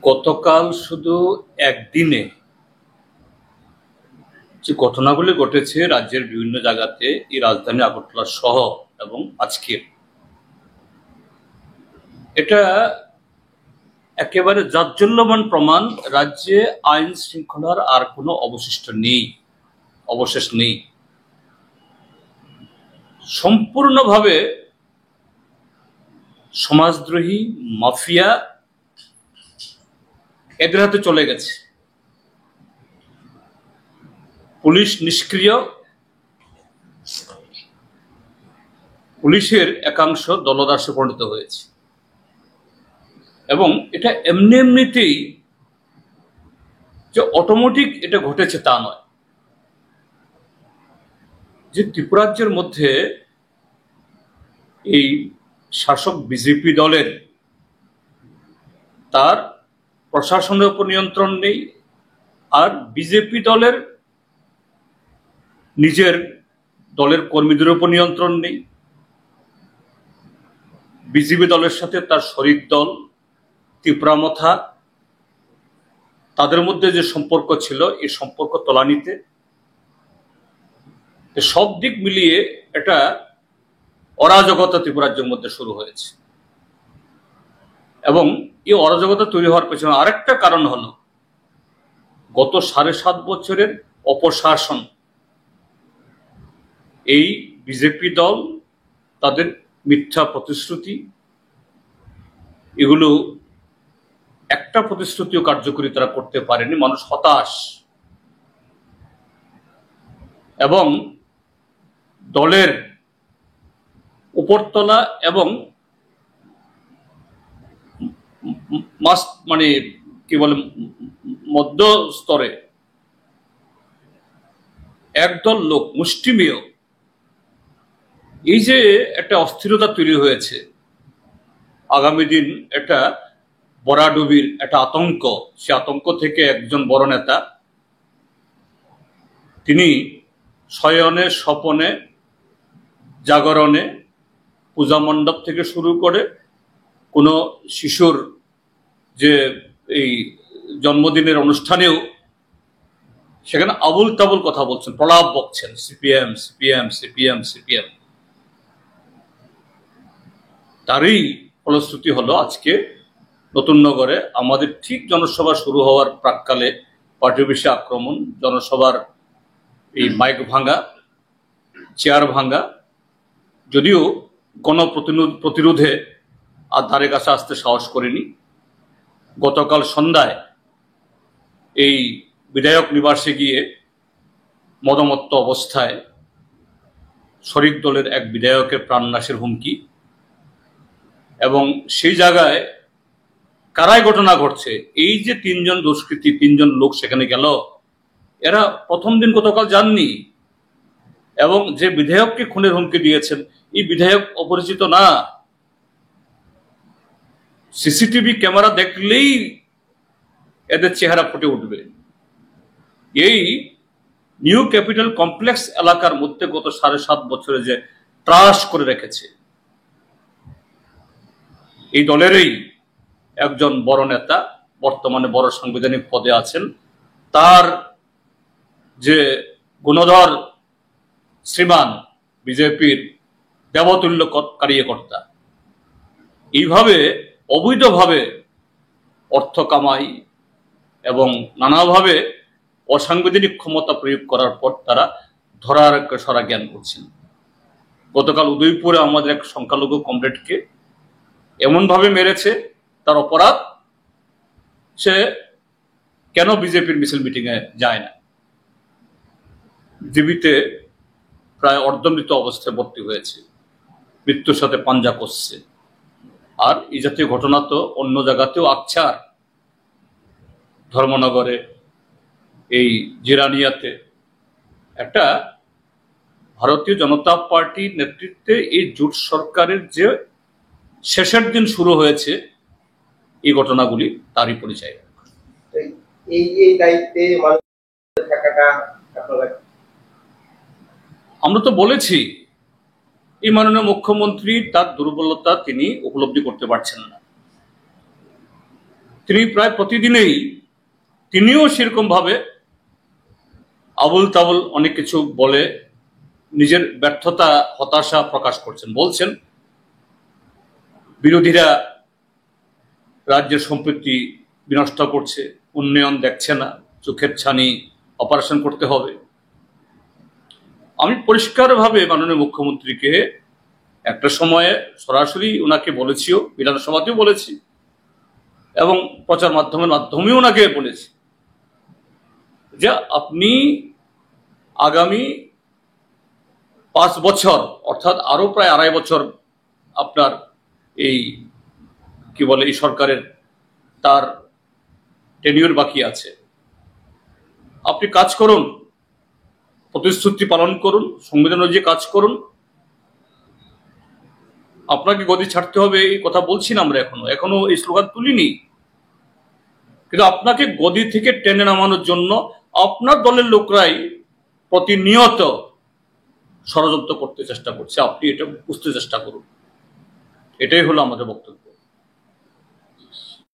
গতকাল শুধু একদিনে যে ঘটনাগুলি ঘটেছে রাজ্যের বিভিন্ন জায়গাতে, এই রাজধানী আগরতলা সহ এবং আজকে, এটা একেবারে জাজ্জল্যমান প্রমাণ রাজ্যে আইন শৃঙ্খলার আর কোনো অবশেষ নেই। সম্পূর্ণভাবে সমাজদ্রোহী মাফিয়া এদের হাতে চলে গেছে। পুলিশ নিষ্ক্রিয়, পুলিশের একাংশ দলদাসে পরিণত হয়েছে এবং এটা এমনিতেই যে অটোমেটিক এটা ঘটেছে তা নয়। যে ত্রিপুরাজ্যের মধ্যে এই শাসক বিজেপি দলের তার প্রশাসনের উপর নিয়ন্ত্রণ নেই, আর বিজেপি দলের নিজের দলের কর্মীদের উপর নিয়ন্ত্রণ নেই। বিজেপি দলের সাথে তার শরিক দল ত্রিপুরামথা, তাদের মধ্যে যে সম্পর্ক ছিল এই সম্পর্ক তলানিতে। সব দিক মিলিয়ে এটা অরাজকতা ত্রিপুরাজ্যের মধ্যে শুরু হয়েছে এবং এই অরাজকতা তৈরি হওয়ার পেছনে আরেকটা কারণ হলো গত 7.5 বছরের অপশাসন। এই বিজেপি দল তাদের মিথ্যা প্রতিশ্রুতি, এগুলো একটা প্রতিশ্রুতিও কার্যকরী তারা করতে পারেনি। মানুষ হতাশ এবং দলের উপরতলা এবং মানে কি বলে মধ্য স্তরে একদল লোক মুষ্টিমেয়, এই যে একটা অস্থিরতা তৈরি হয়েছে, আগামী দিন একটা বরাডুবির একটা আতঙ্ক, সে আতঙ্ক থেকে একজন বড় নেতা তিনি শয়নে স্বপনে জাগরণে পূজা মণ্ডপ থেকে শুরু করে কোনো শিশুর যে এই জন্মদিনের অনুষ্ঠানেও সেখানে আবুল তাবুল কথা বলছেন, প্রলাপ বকছেন, সিপিএম সিপিএম সিপিএম সিপিএম। তারই ফলশ্রুতি হলো আজকে নতুন নগরে আমাদের ঠিক জনসভা শুরু হওয়ার প্রাককালে পার্টি অফিসে আক্রমণ, জনসভার এই মাইক ভাঙা, চেয়ার ভাঙা। যদিও গণপ্রতিরোধে আর ধারে কাছে আসতে সাহস করেনি। গতকাল সন্ধ্যায় এই বিধায়ক নিবাসে গিয়ে মদমত্ত অবস্থায় শরিক দলের এক বিধায়কের প্রাণনাশের হুমকি, এবং সেই জায়গায় কারাই ঘটনা ঘটছে। এই যে 3 দুষ্কৃতী, 3 লোক সেখানে গেল, এরা প্রথম দিন গতকাল যাননি এবং যে বিধায়ককে খুনের হুমকি দিয়েছেন এই বিধায়ক অপরিচিত না। সিসিটিভি ক্যামেরা দেখলেই এদের চেহারা ফুটে উঠবে। এই নিউ ক্যাপিটাল কমপ্লেক্স এলাকার মধ্যে গত 7.5 বছরে যে ত্রাস করে রেখেছে, এই দলেরই একজন বড় নেতা বর্তমানে বড় সাংবিধানিক পদে আছেন, তার যে গুণধর শ্রীমান বিজেপির দেবতুল্য কার্যকর্তা এইভাবে অবৈধভাবে অর্থ কামাই এবং নানাভাবে অসাংবিধানিক ক্ষমতা প্রয়োগ করার পর তারা ধরার সরা জ্ঞান করছেন। গতকাল উদয়পুরে আমাদের এক সংখ্যালঘু কমরেডকে এমনভাবে মেরেছে, তার অপরাধ সে কেন বিজেপির মিছিল মিটিংয়ে যায় না, জীবিতে প্রায় অর্ধমৃত অবস্থায় ভর্তি হয়েছে, মৃত্যুর সাথে পাঞ্জা করছে। আর এই জাতীয় ঘটনা তো অন্য জায়গাতেও আকছার, ধর্মনগরে, এই জিরানিয়াতে একটা ভারতীয় জনতা পার্টির নেতৃত্বে এই জোট সরকারের যে শেষের দিন শুরু হয়েছে, এই ঘটনাগুলি তারই পরিচয়। এই দায়িত্বে আমরা তো বলেছি এই মাননীয় মুখ্যমন্ত্রী তার দুর্বলতা তিনি উপলব্ধি করতে পারছেন না। তিনি প্রায় প্রতিদিনেই তিনিও সেরকম ভাবে আবুল তাবুল অনেক কিছু বলে নিজের ব্যর্থতা হতাশা প্রকাশ করছেন। বলছেন বিরোধীরা রাজ্যের সম্পত্তি বিনষ্ট করছে, উন্নয়ন দেখছে না, চোখের ছানি অপারেশন করতে হবে। আমি পরিষ্কারভাবে মাননীয় মুখ্যমন্ত্রীকে একটা সময়ে সরাসরি ওনাকে বলেছিও, বিধানসভাতেও বলেছি এবং প্রচার মাধ্যমেও ওনাকে বলেছি যে আপনি আগামী 5 বছর অর্থাৎ আরো প্রায় 2.5 বছর আপনার এই কি বলে এই সরকারের তার টেনিউর বাকি আছে, আপনি কাজ করুন, প্রতিশ্রুতি পালন করুন, সংবিধান অনুযায়ী কাজ করুন। আপনাকে গদি ছাড়তে হবে এই কথা বলছি না, আমরা এখনো এই স্লোগান তুলিনি, কিন্তু আপনাকে গদি থেকে টেনে নামানোর জন্য আপনার দলের লোকরাই প্রতিনিয়ত ষড়যন্ত্র করতে চেষ্টা করছে। আপনি এটা বুঝতে চেষ্টা করুন, এটাই হলো আমাদের বক্তব্য।